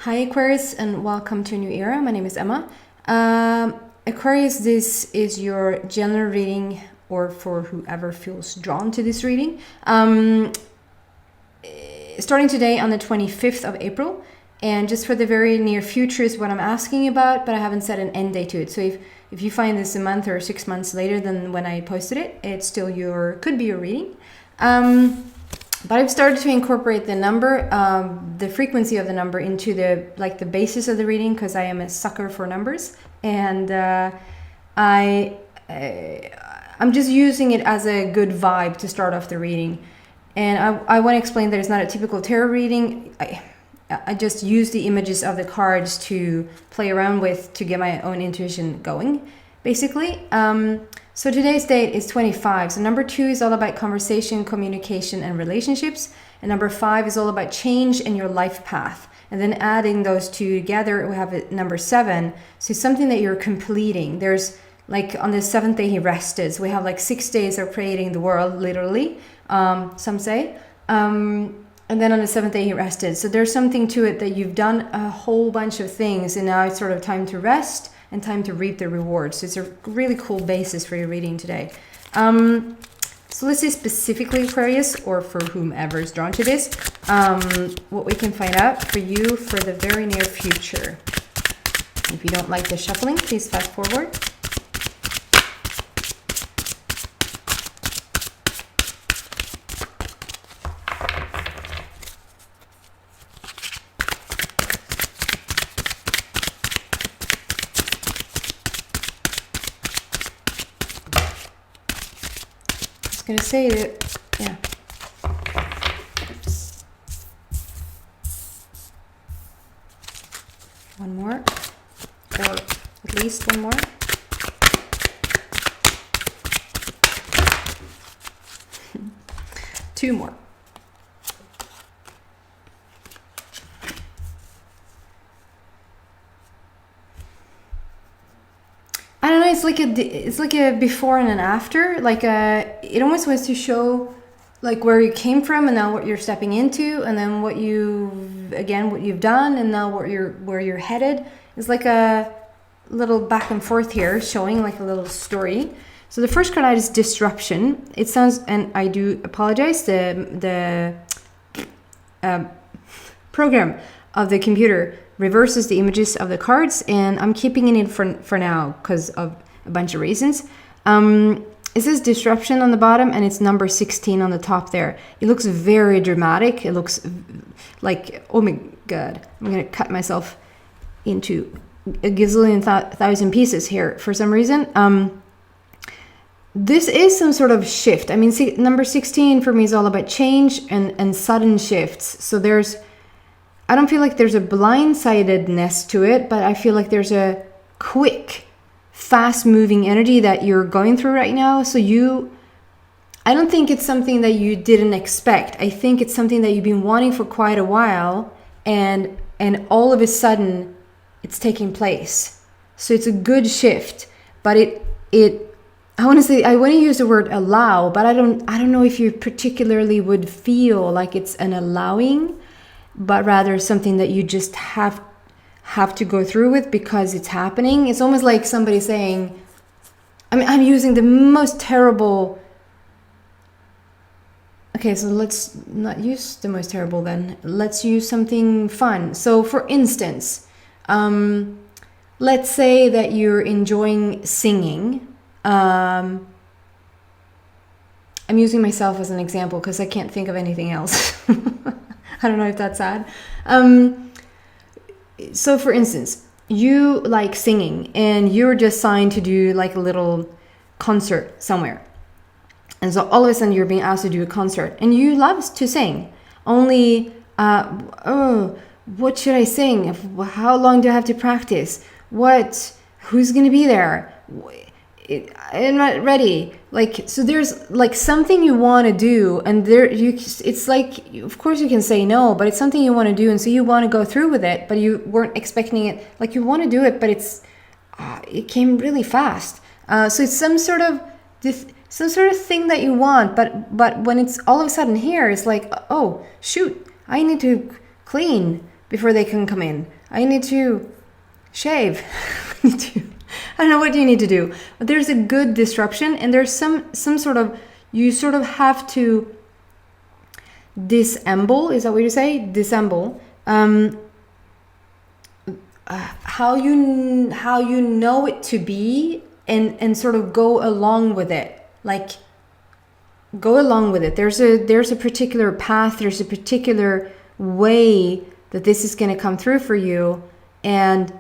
Hi Aquarius, and welcome to a new era. My name is Emma. Aquarius, this is your general reading, or for whoever feels drawn to this reading. Starting today on the 25th of April, and just for the very near future is what I'm asking about, but I haven't set an end date to it. So if you find this a month or 6 months later than when I posted it, it's still could be your reading. But I've started to incorporate the number, the frequency of the number into the basis of the reading, because I am a sucker for numbers, and I'm just using it as a good vibe to start off the reading. And I want to explain that it's not a typical tarot reading. I just use the images of the cards to play around with to get my own intuition going, basically. So today's date is 25. So number 2 is all about conversation, communication, and relationships. And number 5 is all about change in your life path. And then adding those two together, we have number 7. So it's something that you're completing. There's like on the 7th day he rested. So we have like 6 days of creating the world, literally, some say. And then on the 7th day he rested. So there's something to it that you've done a whole bunch of things, and now it's sort of time to rest and time to reap the rewards. So it's a really cool basis for your reading today. So let's say specifically Aquarius, or for whomever is drawn to this, what we can find out for you for the very near future. If you don't like the shuffling, please fast forward. Gonna say that, yeah. Oops. One more, or at least one more. Two more. I don't know, it's like a before and an after. It almost wants to show like where you came from and now what you're stepping into, and then what you've done, and now where you're headed. It's like a little back and forth here, showing like a little story. So the first card out is disruption. It sounds, and I do apologize, the program of the computer reverses the images of the cards, and I'm keeping it in for now because of a bunch of reasons. It says disruption on the bottom, and it's number 16 on the top there. It looks very dramatic. It looks like, oh my god, I'm gonna cut myself into a gazillion thousand pieces here for some reason. This is some sort of shift. I mean, see, number 16 for me is all about change and sudden shifts. So I don't feel like there's a blindsidedness to it, but I feel like there's a quick, fast-moving energy that you're going through right now. So I don't think it's something that you didn't expect. I think it's something that you've been wanting for quite a while, and all of a sudden, it's taking place. So it's a good shift, but I want to use the word allow, but I don't know if you particularly would feel like it's an allowing, but rather something that you just have to go through with because it's happening. It's almost like somebody saying, I'm using the most terrible. Okay, so let's not use the most terrible then. Let's use something fun. So for instance, let's say that you're enjoying singing. I'm using myself as an example because I can't think of anything else. I don't know if that's sad. So for instance, you like singing and you're just signed to do like a little concert somewhere. And so all of a sudden you're being asked to do a concert, and you love to sing. Only, what should I sing? How long do I have to practice? Who's going to be there? I'm not ready. So there's like something you want to do, and it's like, of course you can say no, but it's something you want to do, and so you want to go through with it, but you weren't expecting it. Like you want to do it, but it came really fast. So it's some sort of thing that you want, but when it's all of a sudden here, it's like, oh shoot, I need to clean before they can come in. I need to shave. I don't know what you need to do, but there's a good disruption, and there's some sort of, you sort of have to disassemble, is that what you say? Disassemble. How you know it to be, and sort of go along with it. Like, go along with it. There's a particular path, there's a particular way that this is going to come through for you, and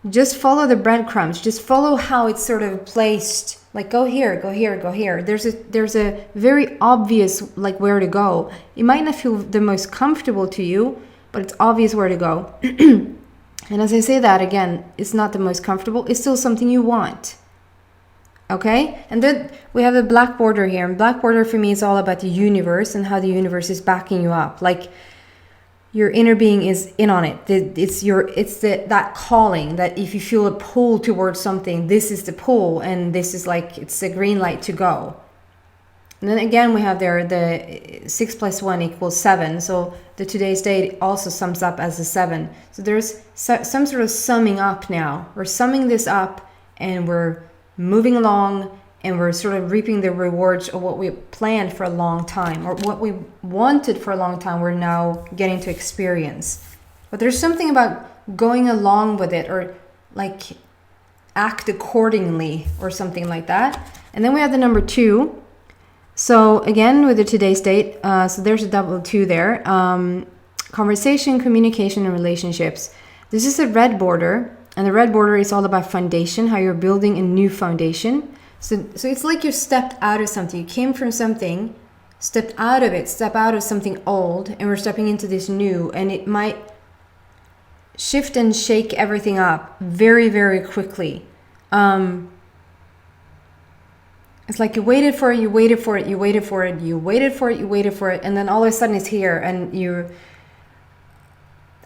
just follow the breadcrumbs. Just follow how it's sort of placed. Like, go here, go here, go here. There's a very obvious, like, where to go. It might not feel the most comfortable to you, but it's obvious where to go. And as I say that again, it's not the most comfortable. It's still something you want. Okay? And then we have a black border here. And black border for me is all about the universe and how the universe is backing you up. Like, your inner being is in on it. It's that calling, that if you feel a pull towards something, this is the pull, and this is like, it's a green light to go. And then again, we have there the 6 + 1 = 7. So the today's date also sums up as a 7. So there's some sort of summing up now. We're summing this up, and we're moving along, and we're sort of reaping the rewards of what we planned for a long time, or what we wanted for a long time, we're now getting to experience. But there's something about going along with it, or like act accordingly, or something like that. And then we have the number 2. So again, with the today's date, so there's a double 2 there. Conversation, communication, and relationships. This is a red border, and the red border is all about foundation, how you're building a new foundation. So it's like you stepped out of something. You came from something, stepped out of it, step out of something old, and we're stepping into this new, and it might shift and shake everything up very, very quickly. It's like you waited for it, you waited for it, you waited for it, you waited for it, you waited for it, and then all of a sudden it's here, and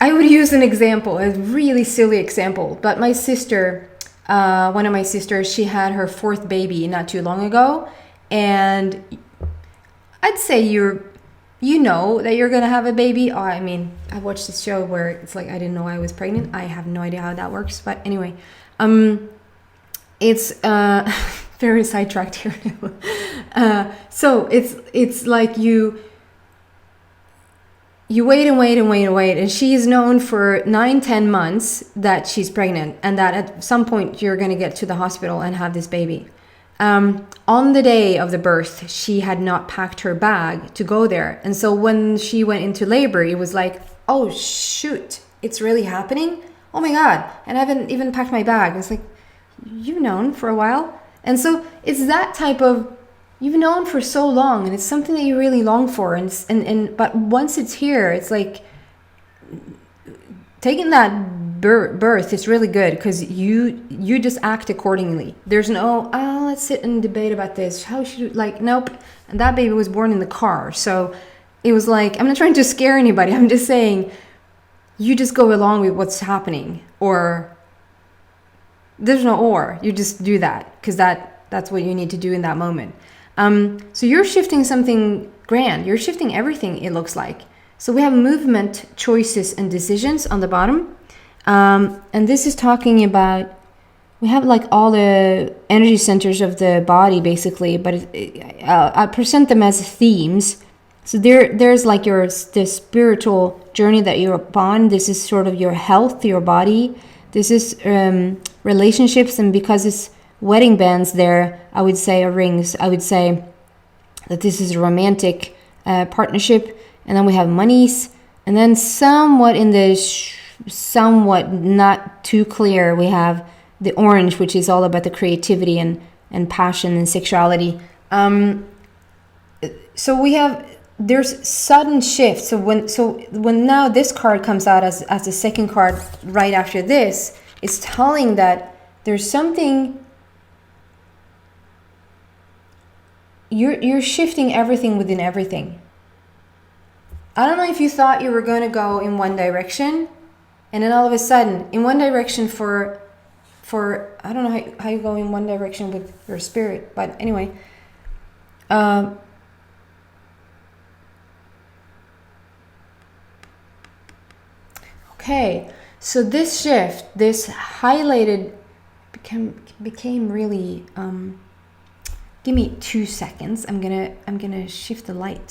I would use an example, a really silly example, but my sister, one of my sisters, she had her 4th baby not too long ago, and I'd say you know that you're gonna have a baby. Oh, I mean, I watched this show where it's like, I didn't know I was pregnant. I have no idea how that works, but anyway, it's very sidetracked here. So it's like you wait and wait and wait and wait, and she is known for 9-10 months that she's pregnant, and that at some point you're going to get to the hospital and have this baby. On the day of the birth, she had not packed her bag to go there, and so when she went into labor, it was like, oh shoot, it's really happening, oh my god, and I haven't even packed my bag. It's like, you've known for a while. And so it's that type of, you've known for so long, and it's something that you really long for, and but once it's here, it's like taking that birth is really good, because you just act accordingly. There's no, let's sit and debate about this, how should you, like, nope. And that baby was born in the car, so it was like, I'm not trying to scare anybody, I'm just saying, you just go along with what's happening, or there's no or, you just do that, because that's what you need to do in that moment. So you're shifting something grand, you're shifting everything, it looks like. So we have movement, choices, and decisions on the bottom, and this is talking about, we have like all the energy centers of the body basically, but I present them as themes. So there's like the spiritual journey that you're upon. This is sort of your health, your body. This is relationships, and because it's wedding bands there, I would say, or rings, I would say that this is a romantic partnership. And then we have monies, and then somewhat in the somewhat not too clear, we have the orange, which is all about the creativity and passion and sexuality. So we have, there's sudden shifts. So when now this card comes out as the second card right after this, it's telling that there's something, you're shifting everything within everything. I don't know if you thought you were going to go in one direction, and then all of a sudden in one direction for I don't know how you go in one direction with your spirit, but anyway, Okay, so this shift, this highlighted became really give me 2 seconds. I'm gonna shift the light.